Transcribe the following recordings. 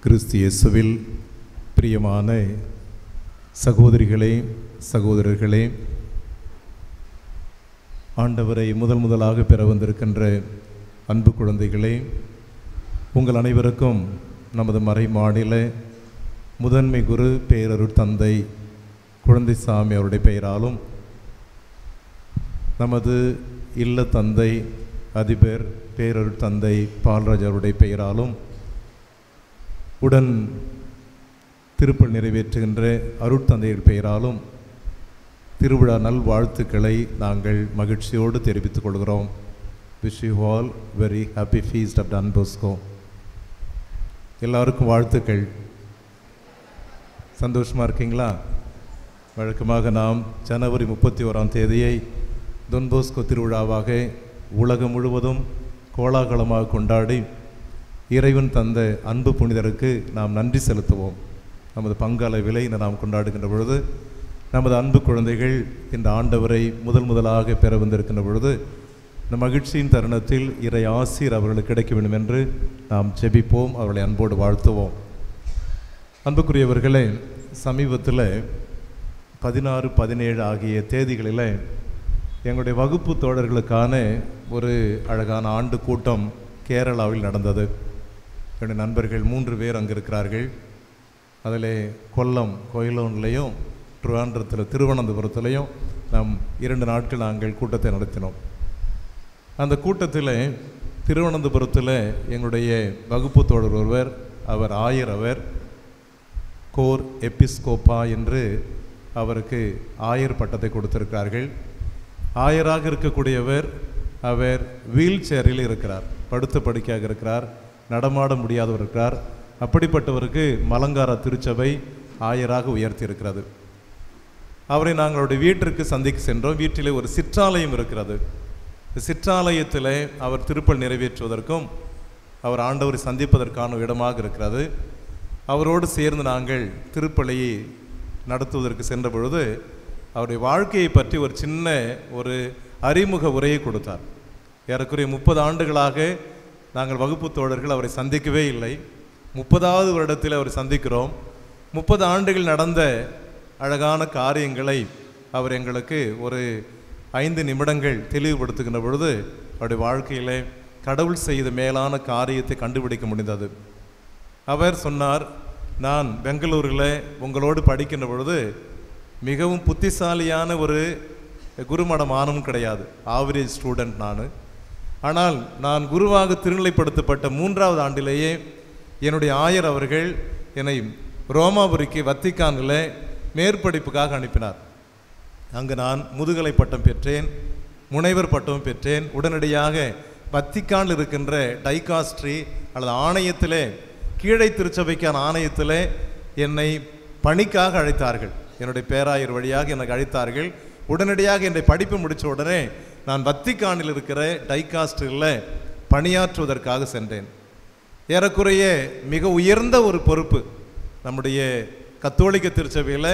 கிறிஸ்து இயேசுவில் பிரியமான சகோதரிகளே, சகோதரர்களே, ஆண்டவரை முதலாக பெற வந்திருக்கின்ற அன்பு குழந்தைகளே, உங்கள் அனைவருக்கும் நமது மறை மாநில முதன்மை குரு பேரருட் தந்தை குழந்தைசாமி அவருடைய பெயராலும், நமது இல்ல தந்தை அதிபர் பேரருட் தந்தை பால்ராஜ் அவருடைய பெயராலும், உடன் திருப்பல் நிறைவேற்றுகின்ற அருட்தந்தையர் பெயராலும் திருவிழா நல்வாழ்த்துக்களை நாங்கள் மகிழ்ச்சியோடு தெரிவித்துக் கொள்கிறோம். Wish you all very happy feast of Don Bosco. எல்லாருக்கும் வாழ்த்துக்கள். சந்தோஷமாக இருக்கீங்களா? வழக்கமாக நாம் ஜனவரி 31ஆம் தேதியை டான் போஸ்கோ திருவிழாவாக உலகம் முழுவதும் கோலாகலமாக கொண்டாடி இறைவன் தந்த அன்பு புனிதருக்கு நாம் நன்றி செலுத்துவோம். நமது பங்களவிலை நாம் கொண்டாடுகின்ற பொழுது, நமது அன்பு குழந்தைகள் இந்த ஆண்டவரை முதலாக பெற வந்திருக்கின்ற பொழுது, இந்த மகிழ்ச்சியின் தருணத்தில் இறை ஆசீர் அவர்களுக்கு கிடைக்க வேண்டும் என்று நாம் ஜெபிப்போம். அவர்களை அன்போடு வாழ்த்துவோம். அன்புக்குரியவர்களே, சமீபத்தில் 16, 17 ஆகிய தேதிகளில் எங்களுடைய வகுப்பு தோழர்களுக்கான ஒரு அழகான ஆண்டு கூட்டம் கேரளாவில் நடந்தது. என்னுடைய நண்பர்கள் 3 பேர் அங்கே இருக்கிறார்கள். அதில் கொல்லம் கோயிலோன்லேயும் திருவனந்தபுரத்துலேயும் நாம் 2 நாட்கள் நாங்கள் கூட்டத்தை நடத்தினோம். அந்த கூட்டத்தில் திருவனந்தபுரத்தில் எங்களுடைய வகுப்பு தோழர் ஒருவர், அவர் ஆயர், அவர் கோர் எபிஸ்கோப்பா என்று அவருக்கு ஆயர் பட்டத்தை கொடுத்திருக்கிறார்கள். ஆயராக இருக்கக்கூடியவர் அவர் வீல் சேரில் இருக்கிறார், படுத்த படுக்கையாக இருக்கிறார், நடமாட முடியாதவர் இருக்கிறார். அப்படிப்பட்டவருக்கு மலங்கார திருச்சபை ஆயராக உயர்த்தி இருக்கிறது. அவரை நாங்களுடைய வீட்டிற்கு சந்திக்க சென்றோம். வீட்டிலே ஒரு சிற்றாலயம் இருக்கிறது. சிற்றாலயத்தில் அவர் திருப்பல் நிறைவேற்றுவதற்கும் அவர் ஆண்டவரை சந்திப்பதற்கான இடமாக இருக்கிறது. அவரோடு சேர்ந்து நாங்கள் திருப்பலியை நடத்துவதற்கு சென்ற பொழுது அவருடைய வாழ்க்கையை பற்றி ஒரு சின்ன ஒரு அறிமுக உரையை கொடுத்தார். ஏறக்குறைய 30 ஆண்டுகளாக நாங்கள் வகுப்பு தோழர்கள் அவரை சந்திக்கவே இல்லை. 30வது வருடத்தில் அவரை சந்திக்கிறோம். 30 ஆண்டுகள் நடந்த அழகான காரியங்களை அவர் எங்களுக்கு ஒரு 5 நிமிடங்கள் தெளிவுபடுத்துகின்ற பொழுது அவருடைய வாழ்க்கையில் கடவுள் செய்த மேலான காரியத்தை கண்டுபிடிக்க முடிந்தது. அவர் சொன்னார், நான் பெங்களூரில் உங்களோடு படிக்கின்ற பொழுது மிகவும் புத்திசாலியான ஒரு குருமடம் ஆனும் கிடையாது, ஆவரேஜ் ஸ்டூடெண்ட் நான். ஆனால் நான் குருவாக திருநிலைப்படுத்தப்பட்ட 3வது ஆண்டிலேயே என்னுடைய ஆயர் அவர்கள் என்னை ரோமாபுரிக்கு வத்திக்கானில் மேற்படிப்புக்காக அனுப்பினார். அங்கு நான் முதுகலை பட்டம் பெற்றேன், முனைவர் பட்டமும் பெற்றேன். உடனடியாக வத்திக்கானில் இருக்கின்ற டைகாஸ்ட்ரி அல்லது ஆணையத்திலே, கீழை திருச்சபைக்கான ஆணையத்திலே என்னை பணிக்காக அழைத்தார்கள். என்னுடைய பேராயர் வழியாக எனக்கு அழைத்தார்கள். உடனடியாக என்னை படிப்பு முடித்த உடனே நான் வத்திக்கானில் இருக்கிற டைகாஸ்ட்ரியில் பணியாற்றுவதற்காக சென்றேன். ஏறக்குறைய மிக உயர்ந்த ஒரு பொறுப்பு. நம்முடைய கத்தோலிக்க திருச்சபையில்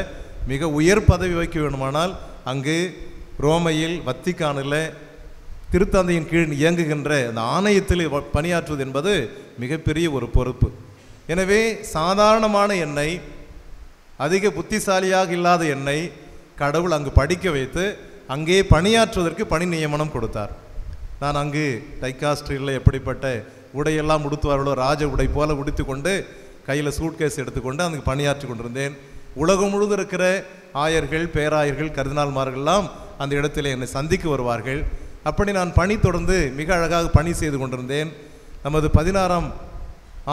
மிக உயர் பதவி வைக்க வேண்டுமானால் அங்கு ரோமையில் வத்திக்கானில் திருத்தந்தையின் கீழ் இயங்குகின்ற அந்த ஆணையத்தில் பணியாற்றுவது என்பது மிகப்பெரிய ஒரு பொறுப்பு. எனவே சாதாரணமான என்னை, அதிக புத்திசாலியாக இல்லாத என்னை கடவுள் அங்கு படிக்க வைத்து அங்கே பணியாற்றுவதற்கு பணி நியமனம் கொடுத்தார். நான் அங்கு டைகாஸ்ட்ரியில் எப்படிப்பட்ட உடையெல்லாம் உடுத்துவார்களோ, ராஜ உடை போல உடுத்தி கொண்டு கையில் சூட்கேஸ் எடுத்துக்கொண்டு அங்கு பணியாற்றி கொண்டிருந்தேன். உலகம் முழுவதும் இருக்கிற ஆயர்கள், பேராயர்கள், கர்தினால்மார்கள்லாம் அந்த இடத்துல என்னை சந்திக்க வருவார்கள். அப்படி நான் பணி தொடர்ந்து மிக அழகாக பணி செய்து கொண்டிருந்தேன். நமது 16ஆம்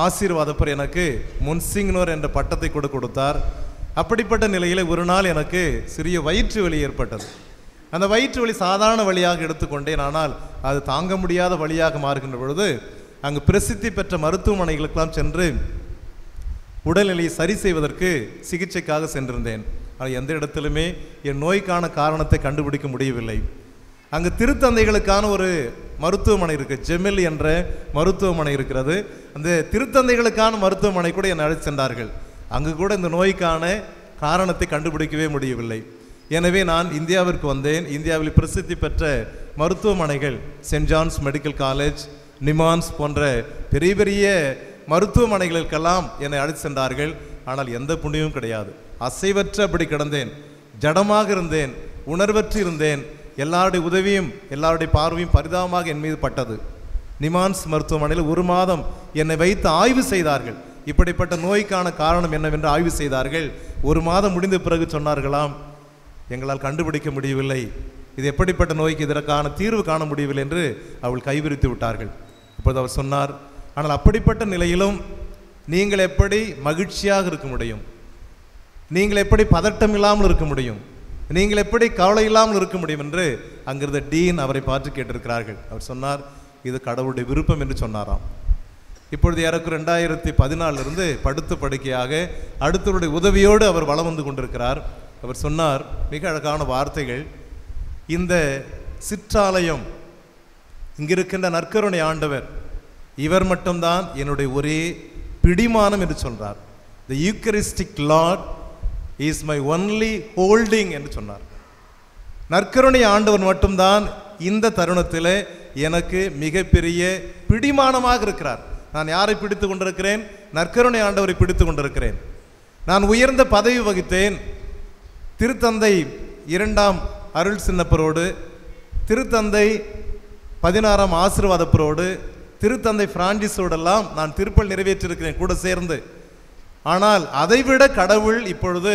ஆசீர்வாதப்பர் எனக்கு முன்சிங்னோர் என்ற பட்டத்தை கொடுத்தார். அப்படிப்பட்ட நிலையில் ஒரு நாள் எனக்கு சிறிய வயிற்று வலி ஏற்பட்டது. அந்த வயிற்று வலி சாதாரண வழியாக எடுத்துக்கொண்டேன். ஆனால் அது தாங்க முடியாத வழியாக மாறுகின்ற பொழுது அங்கு பிரசித்தி பெற்ற மருத்துவமனைகளுக்கெல்லாம் சென்று உடல்நிலையை சரி செய்வதற்கு சிகிச்சைக்காக சென்றிருந்தேன். ஆனால் எந்த இடத்திலுமே என் நோய்க்கான காரணத்தை கண்டுபிடிக்க முடியவில்லை. அங்கு திருத்தந்தைகளுக்கான ஒரு மருத்துவமனை இருக்குது, ஜெமில் என்ற மருத்துவமனை இருக்கிறது. அந்த திருத்தந்தைகளுக்கான மருத்துவமனை கூட என்னை அழைத்து சென்றார்கள். அங்கு கூட இந்த நோய்க்கான காரணத்தை கண்டுபிடிக்கவே முடியவில்லை. எனவே நான் இந்தியாவிற்கு வந்தேன். இந்தியாவில் பிரசித்தி பெற்ற மருத்துவமனைகள், send John's medical college, NIMHANS போன்ற பெரிய பெரிய மருத்துவமனைகளுக்கெல்லாம் என்னை அழைத்து சென்றார்கள். ஆனால் எந்த புண்ணியமும் கிடையாது. அசைவற்ற அப்படி கிடந்தேன், ஜடமாக இருந்தேன், உணர்வற்று இருந்தேன். எல்லாருடைய உதவியும் எல்லாருடைய பார்வையும் பரிதாபமாக என் மீது பட்டது. நிமான்ஸ் மருத்துவமனையில் 1 மாதம் என்னை வைத்து ஆய்வு செய்தார்கள். இப்படிப்பட்ட நோய்க்கான காரணம் என்னவென்று ஆய்வு செய்தார்கள். 1 மாதம் முடிந்த பிறகு சொன்னார்களாம், எங்களால் கண்டுபிடிக்க முடியவில்லை, இது எப்படிப்பட்ட நோய்க்கு இதற்கான தீர்வு காண முடியவில்லை என்று அவள் கைவிரித்து விட்டார்கள். அப்போது அவர் சொன்னார், ஆனால் அப்படிப்பட்ட நிலையிலும் நீங்கள் எப்படி மகிழ்ச்சியாக இருக்க முடியும்? நீங்கள் எப்படி பதட்டம் இல்லாமல் இருக்க முடியும்? நீங்கள் எப்படி கவலை இல்லாமல் இருக்க முடியும் என்று அங்கிருந்த டீன் அவரை பார்த்து கேட்டிருக்கிறார்கள். அவர் சொன்னார், இது கடவுளுடைய விருப்பம் என்று சொன்னாராம். இப்பொழுது ஏறக்குறைய 2014 படுத்த படுக்கையாக அடுத்தவருடைய உதவியோடு அவர் வலம் வந்து கொண்டிருக்கிறார். அவர் சொன்னார் மிக அழகான வார்த்தைகள், இந்த சிற்றாலயம், இங்கிருக்கின்ற நற்கருணை ஆண்டவர், இவர் மட்டும்தான் என்னுடைய ஒரே பிடிமானம் என்று சொல்றார். The Eucharistic Lord is my only holding என்று சொன்னார். நற்கருணை ஆண்டவர் மட்டும்தான் இந்த தருணத்தில் எனக்கு மிகப்பெரிய பிடிமானமாக இருக்கிறார். நான் யாரை பிடித்து கொண்டிருக்கிறேன்? நற்கருணை ஆண்டவரை பிடித்து கொண்டிருக்கிறேன். நான் உயர்ந்த பதவி வகித்தேன். திருத்தந்தை 2ஆம் அருள் சின்னப்பரோடு, திருத்தந்தை 16ஆம் ஆசீர்வாதப்பரோடு, திருத்தந்தை பிரான்சிஸோடெல்லாம் நான் திருப்பல் நிறைவேற்றிருக்கிறேன் கூட சேர்ந்து. ஆனால் அதைவிட கடவுள் இப்பொழுது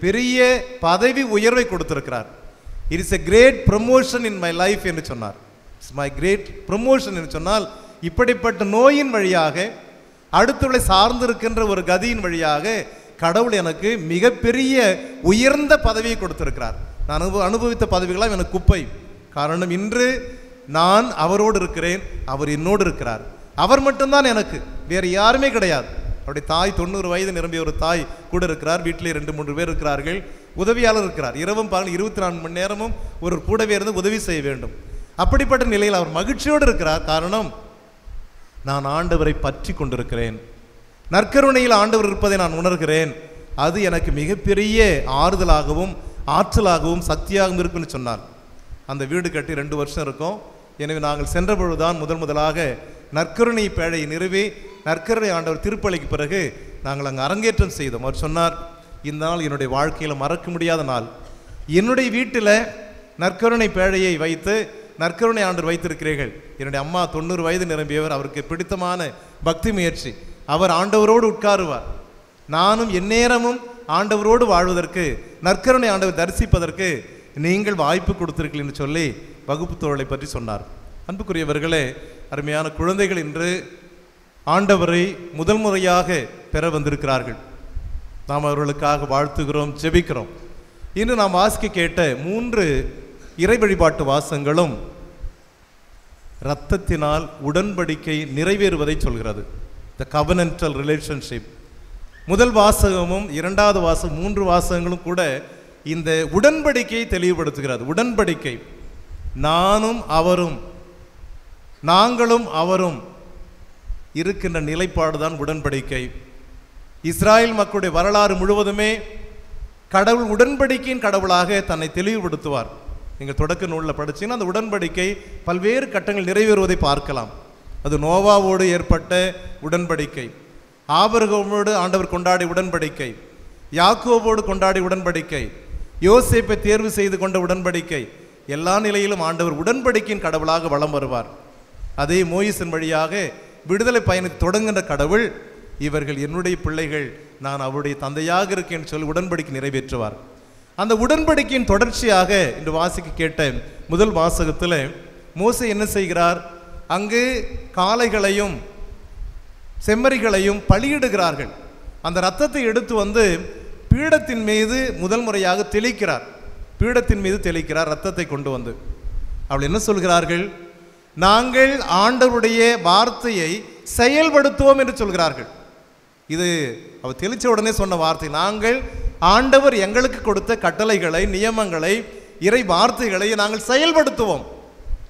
பெரிய பதவி உயர்வை கொடுத்திருக்கிறார். It is a great promotion in my life என்று சொன்னார். இட்ஸ் மை கிரேட் ப்ரமோஷன் என்று சொன்னால், இப்படிப்பட்ட நோயின் வழியாக, அடுத்தவளை சார்ந்திருக்கின்ற ஒரு கதியின் வழியாக கடவுள் எனக்கு மிகப்பெரிய உயர்ந்த பதவியை கொடுத்திருக்கிறார். நான் அனுபவித்த பதவிகளாம் எனக்கு குப்பை. காரணம், இன்று நான் அவரோடு இருக்கிறேன், அவர் என்னோடு இருக்கிறார். அவர் மட்டும்தான் எனக்கு, வேறு யாருமே கிடையாது. அவருடைய தாய் 90 வயது நிரம்பிய ஒரு தாய் கூட இருக்கிறார். வீட்டிலே 2-3 பேர் இருக்கிறார்கள். உதவியாளர் இருக்கிறார். இரவும் பகலும் 24 மணி நேரமும் ஒரு கூடவே இருந்து உதவி செய்ய வேண்டும். அப்படிப்பட்ட நிலையில் அவர் மகிழ்ச்சியோடு இருக்கிறார். காரணம், நான் ஆண்டவரை பற்றி கொண்டிருக்கிறேன். நற்கருணையில் ஆண்டவர் இருப்பதை நான் உணர்கிறேன். அது எனக்கு மிகப்பெரிய ஆறுதலாகவும் ஆற்றலாகவும் சக்தியாகவும் இருக்குன்னு சொன்னார். அந்த வீடு கட்டி 2 வருஷம் இருக்கும். எனவே நாங்கள் சென்ற பொழுதுதான் முதலாக நற்கருணை பேழையை நிறுவி நற்கருணை ஆண்டவர் திருப்பலிக்கு பிறகு நாங்கள் அங்கே அரங்கேற்றம் செய்தோம். அவர் சொன்னார், இந்த நாள் என்னுடைய வாழ்க்கையில் மறக்க முடியாத நாள். என்னுடைய வீட்டில் நற்கருணை பேழையை வைத்து நற்கருணை ஆண்டவர் வைத்திருக்கிறீர்கள். என்னுடைய அம்மா 90 வயது நிரம்பியவர். அவருக்கு பிடித்தமான பக்தி முயற்சி. அவர் ஆண்டவரோடு உட்காருவார். நானும் எந்நேரமும் ஆண்டவரோடு வாழ்வதற்கு, நற்கருணை ஆண்டவர் தரிசிப்பதற்கு நீங்கள் வாய்ப்பு கொடுத்திருக்கீர்கள் என்று சொல்லி வகுப்பு தோழலை பற்றி சொன்னார். அன்புக்குரியவர்களே, அருமையான குழந்தைகள் இன்று ஆண்டவரை முதல் முறையாக பெற வந்திருக்கிறார்கள். நாம் அவர்களுக்காக வாழ்த்துகிறோம், ஜெபிக்கிறோம். இன்று நாம் வாசிக்க கேட்ட 3 இறை வழிபாட்டு வாசகங்களும் இரத்தத்தினால் உடன்படிக்கை நிறைவேறுவதை சொல்கிறது. த கவனன்டல் ரிலேஷன்ஷிப். முதல் வாசகமும் 2வது வாசகம் 3 வாசகங்களும் கூட இந்த உடன்படிக்கையை தெளிவுபடுத்துகிறது. உடன்படிக்கை, நானும் அவரும், நாங்களும் அவரும் இருக்கின்ற நிலைப்பாடுதான் உடன்படிக்கை. இஸ்ராயல் மக்களுடைய வரலாறு முழுவதுமே கடவுள் உடன்படிக்கையின் கடவுளாக தன்னை தெளிவுபடுத்துவார். நீங்கள் தொடக்க நூலில் படிச்சீங்கன்னா அந்த உடன்படிக்கை பல்வேறு கட்டங்கள் நிறைவேறுவதை பார்க்கலாம். அது நோவாவோடு ஏற்பட்ட உடன்படிக்கை, ஆபிரகாமோடு ஆண்டவர் கொண்டாடிய உடன்படிக்கை, யாக்கோபோடு கொண்டாடிய உடன்படிக்கை, யோசேப்பை தேர்வு செய்து கொண்ட உடன்படிக்கை. எல்லா நிலையிலும் ஆண்டவர் உடன்படிக்கையின் கடவுளாக வலம் வருவார். அதே மோயிசின் வழியாக விடுதலை பயணத்தை தொடங்குகின்ற கடவுள், இவர்கள் என்னுடைய பிள்ளைகள், நான் அவருடைய தந்தையாக இருக்கேன் சொல்லி உடன்படிக்கை நிறைவேற்றுவார். அந்த உடன்படிக்கையின் தொடர்ச்சியாக இன்று வாசிக்க கேட்ட முதல் வாசகத்தில் மோசே என்ன செய்கிறார்? அங்கு காளைகளையும் செம்மறிகளையும் பலியிடுகிறார்கள். அந்த இரத்தத்தை எடுத்து வந்து பீடத்தின் மீது முதல் முறையாக தெளிக்கிறார். பீடத்தின் மீது தெளிக்கிறார் இரத்தத்தை கொண்டு வந்து. அவள் என்ன சொல்கிறார்கள்? நாங்கள் ஆண்டவருடைய வார்த்தையை செயல்படுத்துவோம் என்று சொல்கிறார்கள். இது அவர் தெளிச்ச உடனே சொன்ன வார்த்தை. நாங்கள் ஆண்டவர் எங்களுக்கு கொடுத்த கட்டளைகளை, நியமங்களை, இறை வார்த்தைகளை நாங்கள் செயல்படுத்துவோம்.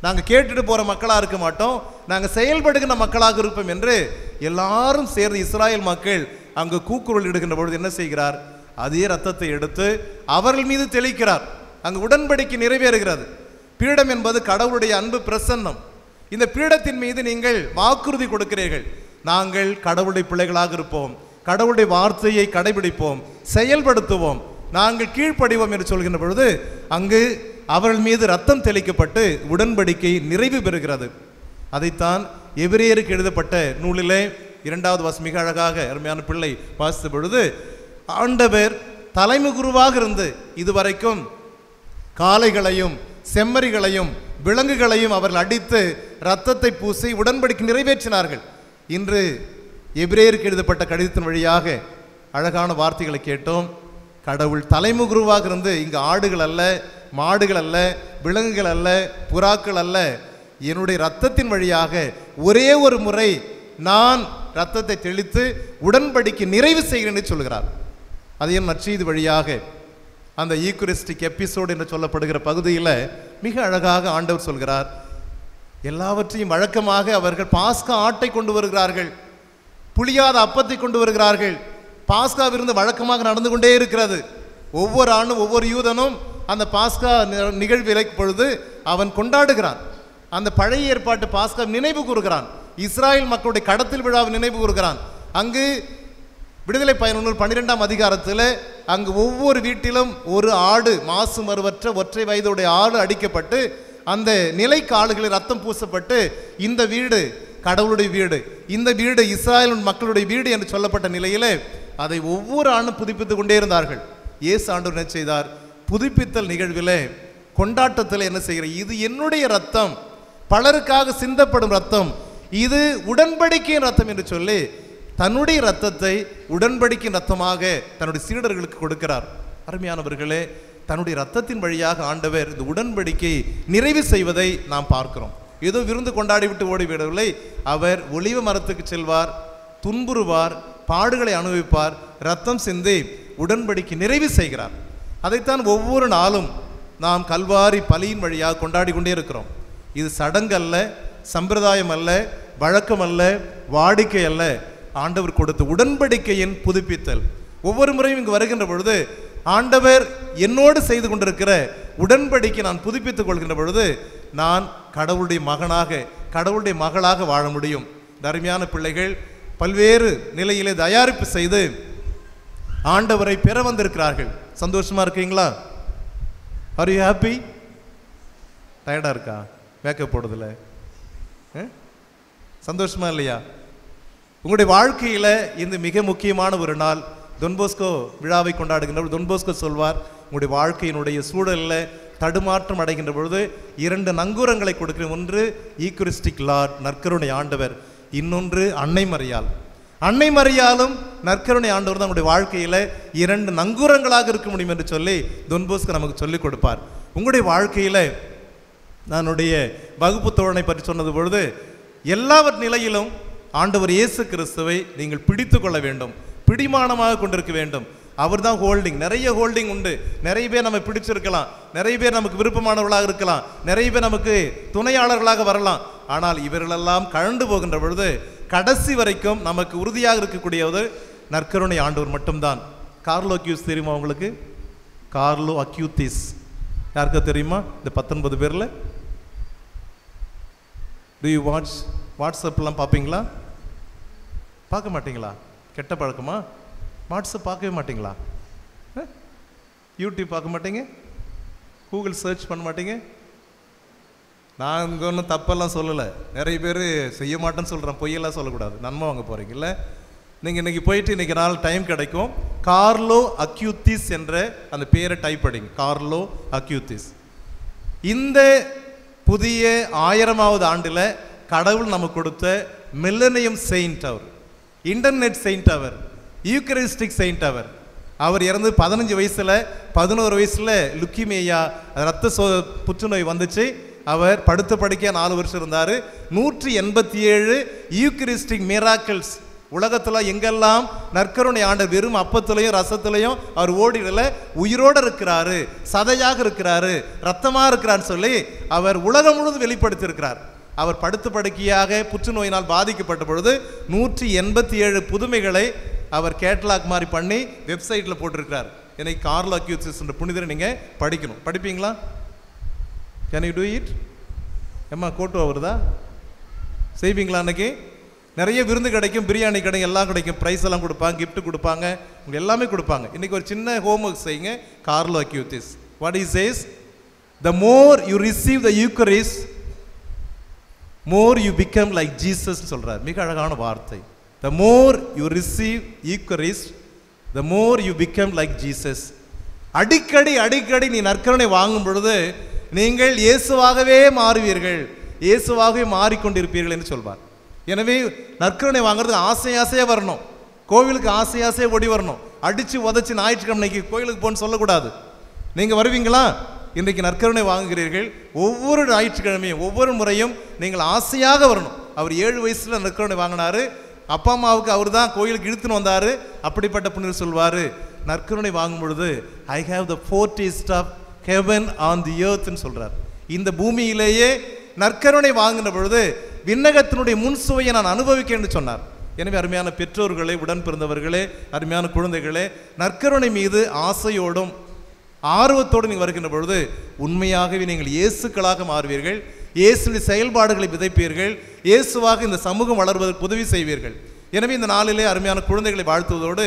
நாங்கள் கேட்டுட்டு போகிற மக்களாக இருக்க மாட்டோம், நாங்கள் செயல்படுகின்ற மக்களாக இருப்போம் என்று எல்லாரும் சேர்ந்து இஸ்ராயல் மக்கள் அங்கு கூக்குரல் இடுகின்ற பொழுது என்ன செய்கிறார்? அதே ரத்தத்தை எடுத்து அவர்கள் மீது தெளிக்கிறார். அங்கு உடன்படிக்கை நிறைவேறுகிறது. பீடம் என்பது கடவுளுடைய அன்பு பிரசன்னம். இந்த பீடத்தின் மீது நீங்கள் வாக்குறுதி கொடுக்கிறீர்கள், நாங்கள் கடவுளுடைய பிள்ளைகளாக இருப்போம், கடவுளுடைய வார்த்தையை கடைபிடிப்போம், செயல்படுத்துவோம், நாங்கள் கீழ்ப்படிவோம் என்று சொல்கின்ற பொழுது அங்கு அவர்கள் மீது ரத்தம் தெளிக்கப்பட்டு உடன்படிக்கை நிறைவு பெறுகிறது. அதைத்தான் எபிரேயருக்கு எழுதப்பட்ட நூலிலே 2வது வசனம் மிக அழகாக அருமையான பிள்ளை வாசித்த பொழுது, ஆண்டவர் தலைமை குருவாக இருந்து இதுவரைக்கும் காளைகளையும் செம்மறிகளையும் விலங்குகளையும் அவர்கள் அடித்து இரத்தத்தை பூசி உடன்படிக்கை நிறைவேற்றினார்கள். இன்று எபிரேயருக்கு எழுதப்பட்ட கடிதத்தின் வழியாக அழகான வார்த்தைகளை கேட்டோம். கடவுள் தலைமை குருவாக இருந்து இங்கு ஆடுகள் அல்ல, மாடுகள் அல்ல, விலங்குகள் அல்ல, புறாக்கள் அல்ல, என்னுடைய இரத்தத்தின் வழியாக ஒரே ஒரு முறை நான் இரத்தத்தை தெளித்து உடன்படிக்கை நிறைவு செய்கிறேன் என்று சொல்கிறார். அதையும் நற்செய்தி வழியாக அந்த ஈக்குரிஸ்டிக் எபிசோடு என்று சொல்லப்படுகிற பகுதியில் மிக அழகாக ஆண்டவர் சொல்கிறார். எல்லாவற்றையும் வழக்கமாக அவர்கள் பாஸ்கா ஆட்டை கொண்டு வருகிறார்கள், புளியாத அப்பத்தை கொண்டு வருகிறார்கள். பாஸ்கா விருந்து வழக்கமாக நடந்து கொண்டே இருக்கிறது. ஒவ்வொரு ஆண்டும் ஒவ்வொரு யூதனும் அந்த பாஸ்கா நிகழ்விலை பொழுது அவன் கொண்டாடுகிறான். அந்த பழைய ஏற்பாட்டு பாஸ்கா நினைவு கூறுகிறான். இஸ்ராயல் மக்களுடைய கடத்தல் விழாவை நினைவு கூறுகிறான். அங்கு விடுதலை பயண 12ஆம் அதிகாரத்தில் அங்கு ஒவ்வொரு வீட்டிலும் ஒரு ஆடு, மாசு மறுவற்ற ஒற்றை வயதுடைய ஆடு அடிக்கப்பட்டு அந்த நிலைக்கு ஆளுகளில் ரத்தம் பூசப்பட்டு இந்த வீடு கடவுளுடைய வீடு, இந்த வீடு இஸ்ராயல் மக்களுடைய வீடு என்று சொல்லப்பட்ட நிலையிலே அதை ஒவ்வொரு ஆண்டும் புதுப்பித்து கொண்டே இருந்தார்கள். இயேசு ஆண்டவர் என்ன செய்தார்? புதுப்பித்தல் நிகழ்விலே கொண்டாட்டத்தில் என்ன செய்கிற, இது என்னுடைய ரத்தம், பலருக்காக சிந்தப்படும் ரத்தம், இது உடன்படிக்கையின் ரத்தம் என்று சொல்லி தன்னுடைய ரத்தத்தை உடன்படிக்கையின் ரத்தமாக தன்னுடைய சீடர்களுக்கு கொடுக்கிறார். அருமையானவர்களே, தன்னுடைய ரத்தத்தின் வழியாக ஆண்டவர் இந்த உடன்படிக்கை நிறைவு செய்வதை நாம் பார்க்கிறோம். ஏதோ விருந்து கொண்டாடி விட்டு ஓடிவிடவில்லை. அவர் ஒலிவ மரத்துக்கு செல்வார், துன்புறுவார், பாடுகளை அனுபவிப்பார், ரத்தம் சிந்தி உடன்படிக்கை நிறைவு செய்கிறார். அதைத்தான் ஒவ்வொரு நாளும் நாம் கல்வாரி பலியின் வழியாக கொண்டாடி கொண்டே இருக்கிறோம். இது சடங்கு அல்ல, சம்பிரதாயம் அல்ல, வழக்கம் அல்ல, வாடிக்கை அல்ல, ஆண்டவர் கொடுத்த உடன்படிக்கையின் புதுப்பித்தல். ஒவ்வொரு முறையும் இங்கு வருகின்ற பொழுது ஆண்டவர் என்னோடு செய்து கொண்டிருக்கிற உடன்படிக்கை நான் புதுப்பித்துக் கொள்கின்ற பொழுது நான் கடவுளுடைய மகனாக, கடவுளுடைய மகளாக வாழ முடியும். அருமையான பிள்ளைகள் பல்வேறு நிலையிலே தயாரிப்பு செய்து ஆண்டவரை பெற வந்திருக்கிறார்கள். சந்தோஷமா இருக்கீங்களா? Are you happy? டயர்டா இருக்கா? மேக்கப் போடுறதுல சந்தோஷமா இல்லையா? உங்களுடைய வாழ்க்கையில் இந்த மிக முக்கியமான ஒரு நாள் தொன்போஸ்கோ விழாவை கொண்டாடுகின்ற தொன்போஸ்கோ சொல்வார், உங்களுடைய வாழ்க்கையினுடைய சூழலில் தடுமாற்றம் அடைகின்ற பொழுது 2 நங்கூரங்களை கொடுக்கிற, ஒன்று ஈக்குரிஸ்டிக் லார்ட் நற்கருணை ஆண்டவர், இன்னொன்று அன்னை மரியாள். அன்னை மரியாளும் நற்கருணை ஆண்டவர் தான் உங்களுடைய வாழ்க்கையில் 2 நங்கூரங்களாக இருக்க முடியும் என்று சொல்லி தொன்போஸ்கோ நமக்கு சொல்லிக் கொடுப்பார். உங்களுடைய வாழ்க்கையில் நானுடைய வகுப்பு தோழனை பற்றி சொன்னது பொழுது எல்லாவர் நிலையிலும் ஆண்டவர் இயேசு கிறிஸ்துவை நீங்கள் பிடித்து கொள்ள வேண்டும், பிடிமானமாக கொண்டிருக்க வேண்டும். அவர் தான் ஹோல்டிங். நிறைய ஹோல்டிங் உண்டு. நிறைய பேர் நம்ம பிடிச்சிருக்கலாம், நிறைய பேர் நமக்கு விருப்பமானவர்களாக இருக்கலாம், நிறைய பேர் நமக்கு துணையாளர்களாக வரலாம். ஆனால் இவர்களெல்லாம் கழண்டு போகின்ற பொழுது கடைசி வரைக்கும் நமக்கு உறுதியாக இருக்கக்கூடியது நற்கருணை ஆண்டவர் மட்டும்தான். கார்லோ அக்யூஸ் தெரியுமா உங்களுக்கு? கார்லோ அக்யூத்திஸ் யாருக்கா தெரியுமா? இந்த 19 பேரில் டு யூ வாட்ஸ்அப்லாம் பார்ப்பீங்களா? பார்க்க மாட்டீங்களா? கெட்ட பழக்கமா? வாட்ஸ்அப் பார்க்கவே மாட்டீங்களா? யூடியூப் பார்க்க மாட்டீங்க? கூகுள் சர்ச் பண்ண மாட்டீங்க? நான் இங்கே ஒன்றும் தப்பெல்லாம் சொல்லலை. நிறைய பேர் செய்ய மாட்டேன்னு சொல்கிறேன், பொய்யெல்லாம் சொல்லக்கூடாது. நன்மை வாங்க போகிறீங்கல்ல, நீங்கள் இன்றைக்கி போயிட்டு இன்றைக்கி நாள் டைம் கிடைக்கும், கார்லோ அக்யூத்திஸ் என்ற அந்த பேரை டைப் படிங்க. கார்லோ அக்யூத்திஸ். இந்த புதிய 1000வது ஆண்டில் கடவுள் நமக்கு கொடுத்த மில்லனியம் செயின்ட் அவர், இன்டர்நெட் செயின்ட் அவர், யூக்கரிஸ்டிக் செயின்ட் அவர். அவர் இறந்து 15 வயசில் 11 வயசில் லுக்கிமேயா ரத்த புற்றுநோய் வந்துச்சு. அவர் படுத்த படுக்கையா 4 வருஷம் இருந்தார். 187 யூக்கரிஸ்டிக் மிராக்கிள்ஸ் உலகத்தில் எங்கெல்லாம் நற்கருணை ஆண்டவர் வெறும் அப்பத்திலையும் ரசத்திலையும் அவர் ஓடிடல, உயிரோடு இருக்கிறாரு, சதையாக இருக்கிறாரு, ரத்தமாக இருக்கிறான்னு சொல்லி அவர் உலகம் முழுவதும் வெளிப்படுத்தியிருக்கிறார். அவர் படுத்த படுக்கையாக புற்றுநோயினால் பாதிக்கப்பட்ட பொழுது 187 புதுமைகளை அவர் கேட்லாக் மாதிரி பண்ணி வெப்சைட்டில் போட்டிருக்கிறார். எனக்கு கார்லோ அக்யூத்திஸ் என்ற புனிதரை நீங்கள் படிக்கணும். படிப்பீங்களா? Can you do it? ஏம்மா கோட்டு வருதா? செய்வீங்களா? அன்னைக்கு நிறைய விருந்து கிடைக்கும், பிரியாணி கிடைக்கும், எல்லாம் கிடைக்கும், ப்ரைஸ் எல்லாம் கொடுப்பாங்க, கிஃப்ட் கொடுப்பாங்க, உங்களுக்கு எல்லாமே கொடுப்பாங்க. இன்றைக்கி ஒரு சின்ன ஹோம்ஒர்க் செய்யுங்க. Carlo Acutis what is says, the more you receive the Eucharist, more you become like Jesus சொல்றார். மிக அழகான வார்த்தை. The more you receive Eucharist, the more you become like Jesus. அடிக்கடி நீ நற்கருணை வாங்கும் பொழுது நீங்கள் இயேசுவாகவே மாறுவீர்கள், இயேசுவாகவே மாறிக்கொண்டிருப்பீர்கள் என்று சொல்வார். எனவே நற்கருணை வாங்குறதுக்கு ஆசையாக வரணும், கோவிலுக்கு ஆசையாக ஓடி வரணும். அடித்து உதச்சி ஞாயிற்றுக்கிழமைக்கு கோவிலுக்கு போன்னு சொல்லக்கூடாது. நீங்கள் வருவீங்களா? இன்றைக்கு நற்கருணை வாங்குகிறீர்கள். ஒவ்வொரு ஞாயிற்றுக்கிழமையும் ஒவ்வொரு முறையும் நீங்கள் ஆசையாக வரணும். அவர் 7 வயசில் நற்கருணை வாங்கினார். அப்பா அம்மாவுக்கு அவர் தான் கோயிலுக்கு இழுத்துன்னு வந்தார். அப்படிப்பட்ட புனிதர் சொல்வார், நற்கருணை வாங்கும் பொழுது I have the foretaste of heaven on the எர்த்னு சொல்கிறார். இந்த பூமியிலேயே நற்கருணை வாங்கின பொழுது விண்ணகத்தினுடைய முன்சுவையை நான் அனுபவிக்கேன் என்று சொன்னார். எனவே அருமையான பெற்றோர்களே, உடன் பிறந்தவர்களே, அருமையான குழந்தைகளே, நற்கருணை மீது ஆசையோடும் ஆர்வத்தோடு நீங்கள் வருகின்ற பொழுது உண்மையாகவே நீங்கள் இயேசுக்களாக மாறுவீர்கள். இயேசுடைய செயல்பாடுகளை விதைப்பீர்கள். இயேசுவாக இந்த சமூகம் வளர்வதற்கு உதவி செய்வீர்கள். எனவே இந்த நாளிலே அருமையான குழந்தைகளை வாழ்த்துவதோடு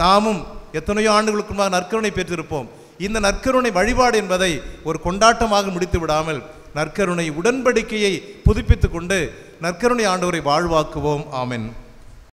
நாமும் எத்தனையோ ஆண்டுகளுக்கு முன்பாக நற்கருணை பெற்றிருப்போம். இந்த நற்கருணை வழிபாடு என்பதை ஒரு கொண்டாட்டமாக முடித்து விடாமல் நற்கருணை உடன்படிக்கையை புதுப்பித்துக் கொண்டு நற்கருணை ஆண்டவரை வாழ்வாக்குவோம். ஆமென்.